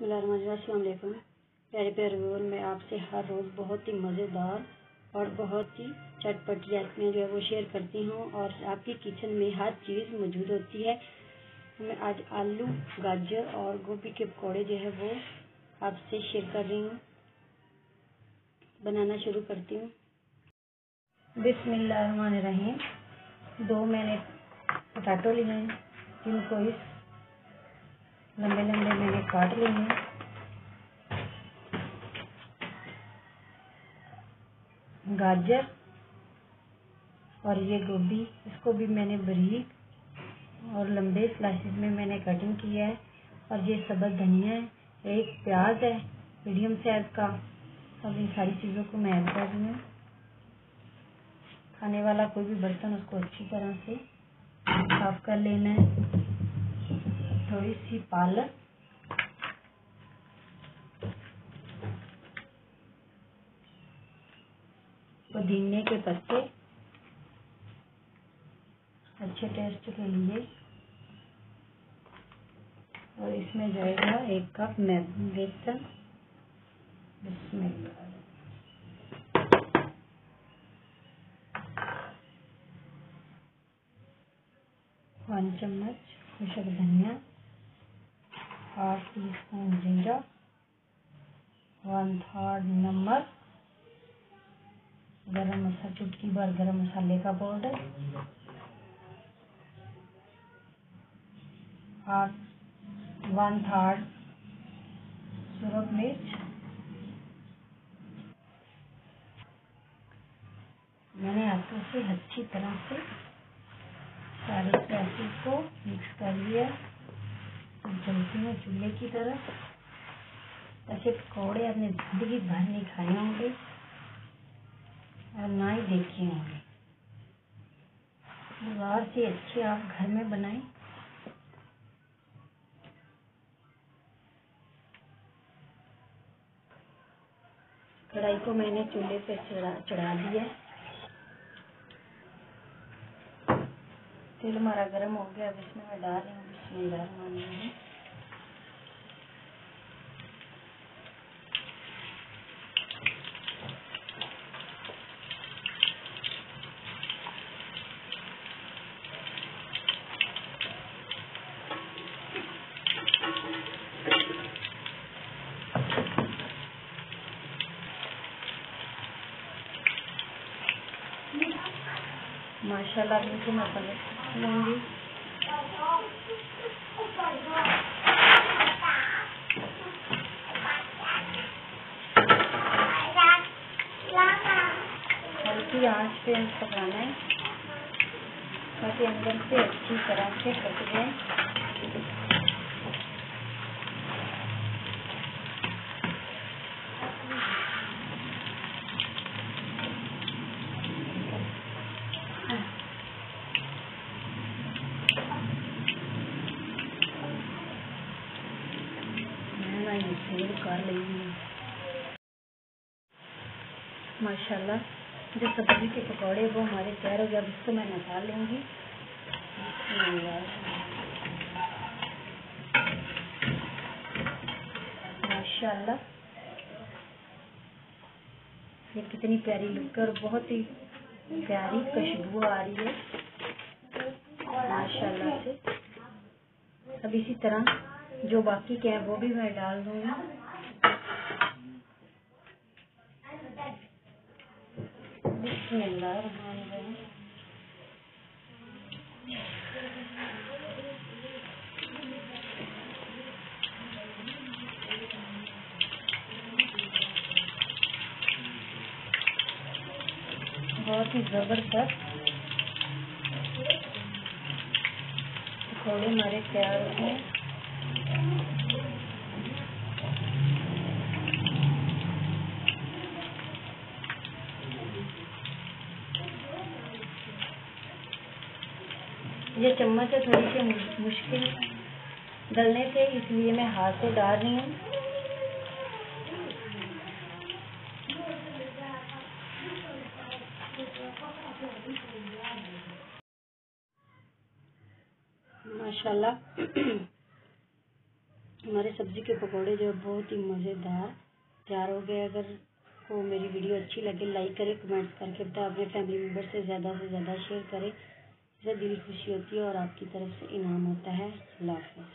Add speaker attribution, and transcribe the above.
Speaker 1: बिस्मिल्लाहिर्रहमानिर्रहीम। प्यारे प्यारे व्यूअर, मैं आपसे हर रोज़ बहुत ही मज़ेदार और बहुत ही चटपटी रेसिपियाँ जो है वो शेयर करती हूँ और आपकी किचन में हर चीज़ मौजूद होती है। मैं आज आलू, गाजर और गोभी के पकौड़े जो है वो आपसे शेयर कर रही हूँ। बनाना शुरू करती हूँ। बिस्मिल्लाहिर्रहमानिर्रहीम। 2 मैंने पोटैटो लिए हैं, जिनको इस लंबे लंबे मैंने काट लिए हैं। गाजर और ये गोभी, इसको भी मैंने बारीक और लंबे स्लाइसेस में मैंने कटिंग किया है। और ये सब्ज़ धनिया है, एक प्याज है मीडियम साइज का। अब इन सारी चीज़ों को मैं ऐड कर रही हूँ। खाने वाला कोई भी बर्तन उसको अच्छी तरह से साफ कर लेना है। थोड़ी सी पालक, पुदीने के पत्ते अच्छे टेस्ट के लिए, और इसमें जाएगा 1 कप बेसन। इसमें 1 चम्मच खुशक धनिया, 1/2 टीस्पून जीरा, 1/3 नमक, गरम मसाला, चुटकी भर गरम मसाले का पाउडर, 1/3 सुरख मिर्च। मैंने हाथों से अच्छी तरह से सारे स्पाइसेस को मिक्स कर लिया। चलती हूँ चूल्हे की तरफ। ऐसे पकौड़े आपने जिंदगी भर नहीं खाए होंगे और ना ही देखे होंगे। बाजार से अच्छे आप घर में बनाएं। कढ़ाई को मैंने चूल्हे पे चढ़ा दिया। तेल हमारा गर्म हो गया। अब इसमें मैं डाल रही हूँ बिस्मिल्लाहिर्रहमानिर्रहीम। माशाल्लाह इनको मैं पलट लूँगी। हल्की आंच पे पकाना है ताकि अंदर से अच्छी तरह से पक जाए। मैं ये सेव कर लेंगी। माशाल्लाह जो सब्जी के पकौड़े वो हमारे तैयार हो गए। अब इसको मैं निकाल लूँगी। माशाल्लाह ये कितनी प्यारी लुक और बहुत ही प्यारी खुशबू आ रही है माशाल्लाह से। अब इसी तरह जो बाकी के हैं वो भी मैं डाल दूँगी। बिस्मिल्लाहिर्रहमानिर्रहीम। बहुत ही ज़बरदस्त पकौड़े हमारे तैयार हैं। ये चम्मच से थोड़ी सी मुश्किल डलने से, इसलिए मैं हाथ से डाल रही हूँ। माशाल्लाह हमारे सब्जी के पकौड़े जो बहुत ही मज़ेदार तैयार हो गए। अगर को मेरी वीडियो अच्छी लगे लाइक करें, कमेंट्स करके बताएं, अपने फैमिली मेम्बर से ज़्यादा शेयर करें। इससे दिल खुशी होती है और आपकी तरफ से इनाम होता है। अल्लाह हाफ़िज़।